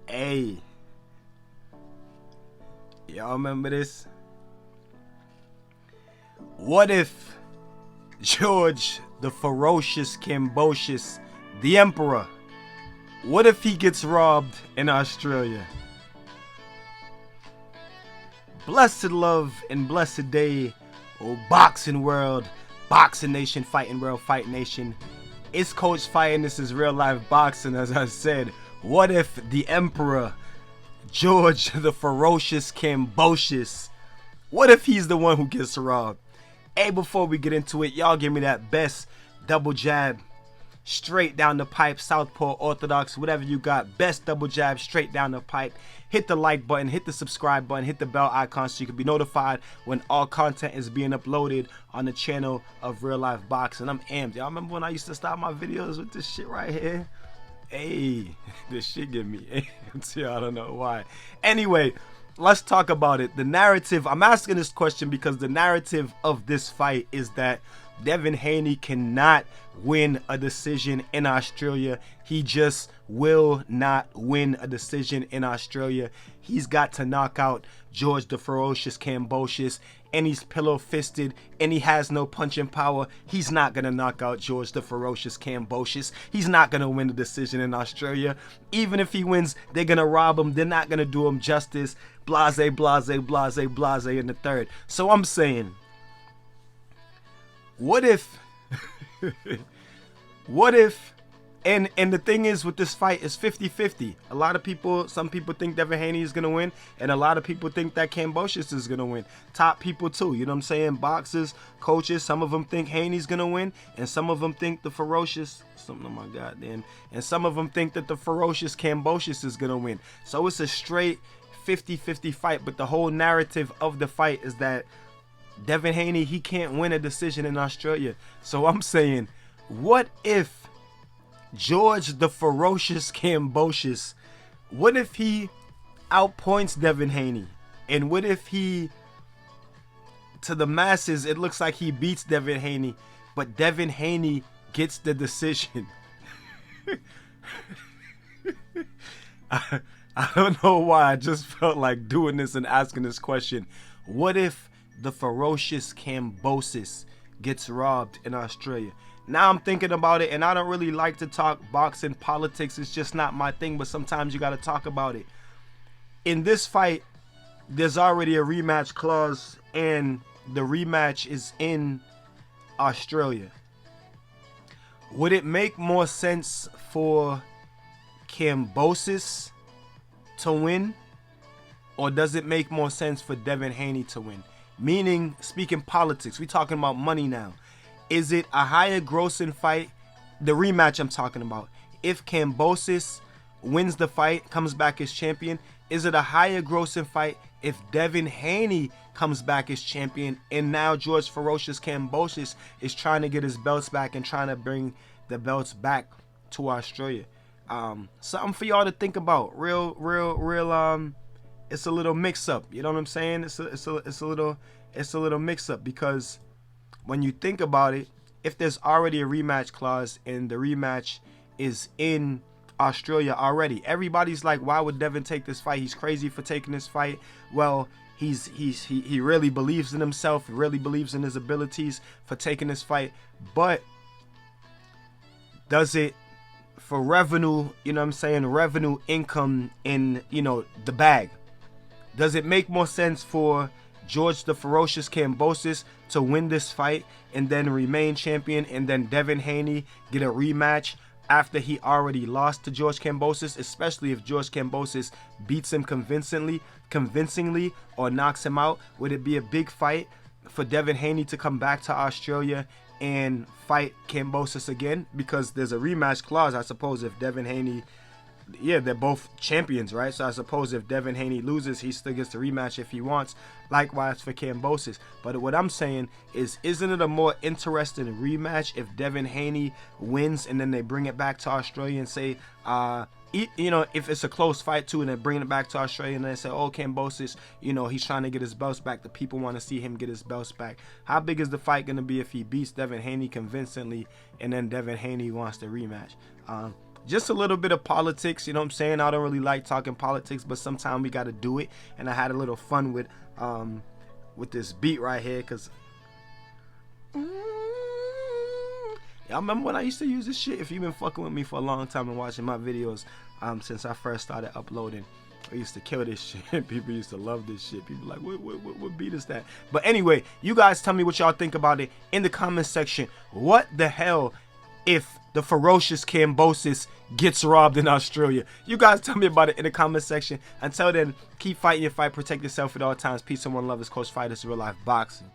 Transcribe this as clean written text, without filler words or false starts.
Hey, y'all remember this? What if George the Ferocious Kambosos, the Emperor, what if he gets robbed in Australia? Blessed love and blessed day, oh boxing world, boxing nation, fighting world, fight nation. It's Coach Fighting. This is real life boxing. As I said, what if the Emperor, George the Ferocious Kambosos, what if he's the one who gets robbed? Hey, before we get into it, y'all give me that best double jab, straight down the pipe, southpaw, orthodox, whatever you got. Best double jab, straight down the pipe. Hit the like button, hit the subscribe button, hit the bell icon so you can be notified when all content is being uploaded on the channel of Real Life Boxing. I'm amped. Y'all remember when I used to start my videos with this shit right here? Hey, this shit get me amped. I don't know why. Anyway, let's talk about it. The narrative, I'm asking this question because the narrative of this fight is that Devin Haney cannot win a decision in Australia. He just will not win a decision in Australia. He's got to knock out George the Ferocious Kambosos, and he's pillow-fisted, and he has no punching power. He's not going to knock out George the Ferocious Kambosos. He's not going to win a decision in Australia. Even if he wins, they're going to rob him. They're not going to do him justice. Blase, blase, blase, blase in the third. So I'm saying, what if and the thing is with this fight is 50-50. A lot of people, some people think Devin Haney is gonna win, and a lot of people think that Kambosos is gonna win. Top people too, you know what I'm saying? Boxers, coaches, some of them think Haney's gonna win, and some of them think the ferocious, something, oh my goddamn, and some of them think that the ferocious Kambosos is gonna win. So it's a straight 50-50 fight, but the whole narrative of the fight is that Devin Haney, he can't win a decision in Australia. So I'm saying, what if George the Ferocious Kambosos, what if he outpoints Devin Haney? And what if he, to the masses, it looks like he beats Devin Haney, but Devin Haney gets the decision? I don't know why, I just felt like doing this and asking this question. What if the Ferocious Kambosos gets robbed in Australia? Now I'm thinking about it, and I don't really like to talk boxing politics. It's just not my thing, but sometimes you got to talk about it. In this fight, there's already a rematch clause, and the rematch is in Australia. Would it make more sense for Kambosos to win, or does it make more sense for Devin Haney to win? Meaning, speaking politics, we talking about money now. Is it a higher grossing fight? The rematch I'm talking about. If Kambosos wins the fight, comes back as champion, is it a higher grossing fight if Devin Haney comes back as champion and now George Ferocious Kambosos is trying to get his belts back and trying to bring the belts back to Australia? Something for y'all to think about. Real it's a little mix up, you know what I'm saying? It's a little mix up, because when you think about it, if there's already a rematch clause and the rematch is in Australia already, everybody's like, why would Devin take this fight? He's crazy for taking this fight. Well, he really believes in himself, he really believes in his abilities for taking this fight. But does it, for revenue, you know what I'm saying, revenue, income in, you know, the bag, does it make more sense for George the Ferocious Kambosos to win this fight and then remain champion, and then Devin Haney get a rematch after he already lost to George Kambosos, especially if George Kambosos beats him convincingly or knocks him out? Would it be a big fight for Devin Haney to come back to Australia and fight Kambosos again? Because there's a rematch clause, I suppose, if Devin Haney, yeah, they're both champions, right? So I suppose if Devin Haney loses, he still gets the rematch if he wants. Likewise for Kambosos. But what I'm saying is, isn't it a more interesting rematch if Devin Haney wins and then they bring it back to Australia and say, you know, if it's a close fight too, and then bring it back to Australia and they say, oh, Kambosos, you know, he's trying to get his belts back. The people want to see him get his belts back. How big is the fight going to be if he beats Devin Haney convincingly and then Devin Haney wants the rematch? just a little bit of politics. You know what I'm saying? I don't really like talking politics, but sometimes we got to do it. And I had a little fun with this beat right here, cause I remember when I used to use this shit. If you've been fucking with me for a long time and watching my videos since I first started uploading, I used to kill this shit. People used to love this shit. People like, what beat is that? But anyway, you guys tell me what y'all think about it in the comment section. What the hell if the ferocious Kambosos gets robbed in Australia? You guys tell me about it in the comment section. Until then, keep fighting your fight. Protect yourself at all times. Peace and one love. Is Coach Fight. This is real life boxing.